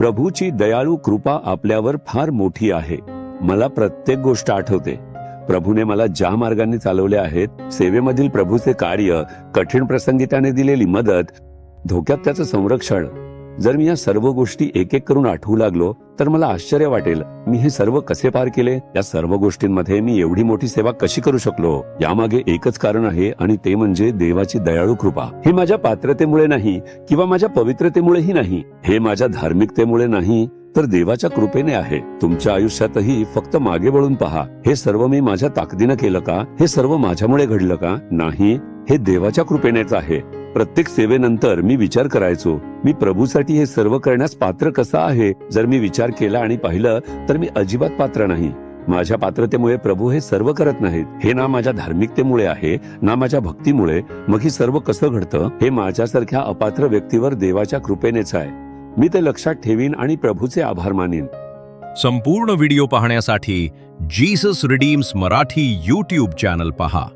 प्रभूची दयाळू कृपा आपल्यावर फार मोठी आहे. मला प्रत्येक गोष्ट आठवते. प्रभूने मला ज्या मार्गाने चालवले आहेत, सेवेमधील प्रभूचे कार्य, कठीण प्रसंगी त्याने दिलेली मदत, धोक्यात त्याचं संरक्षण. जर मी या सर्व गोष्टी एक एक करून आठवू लागलो तर मला आश्चर्य वाटेल, मी हे सर्व कसे पार केले? या सर्व गोष्टींमध्ये मी एवढी मोठी सेवा कशी करू शकलो? यामागे एकच कारण आहे आणि ते म्हणजे देवाची दयाळू कृपा. हे माझ्या पात्रतेमुळे नाही किंवा माझ्या पवित्रतेमुळेही नाही, हे माझ्या धार्मिकतेमुळे नाही, तर देवाच्या कृपेने आहे. तुमच्या आयुष्यातही फक्त मागे वळून पहा. हे सर्व मी माझ्या ताकदीनं केलं का? हे सर्व माझ्यामुळे घडलं का? नाही, हे देवाच्या कृपेनेच आहे. प्रत्येक सेवेनंतर मी विचार करायचो, मी प्रभूसाठी हे सर्व करण्यास पात्र कसा आहे? जर मी विचार केला आणि पाहिलं तर मी अजिबात पात्र नाही. माझ्या पात्रतेमुळे प्रभू हे सर्व करत नाहीत. हे ना माझ्या धार्मिकतेमुळे आहे, ना माझ्या भक्तीमुळे. मग ही सर्व कसं घडतं? हे माझ्यासारख्या अपात्र व्यक्तीवर देवाच्या कृपेनेच आहे. मी ते लक्षात ठेवीन आणि प्रभूचे आभार मानीन. संपूर्ण व्हिडिओ पाहण्यासाठी Jesus redeems Marathi YouTube channel पहा.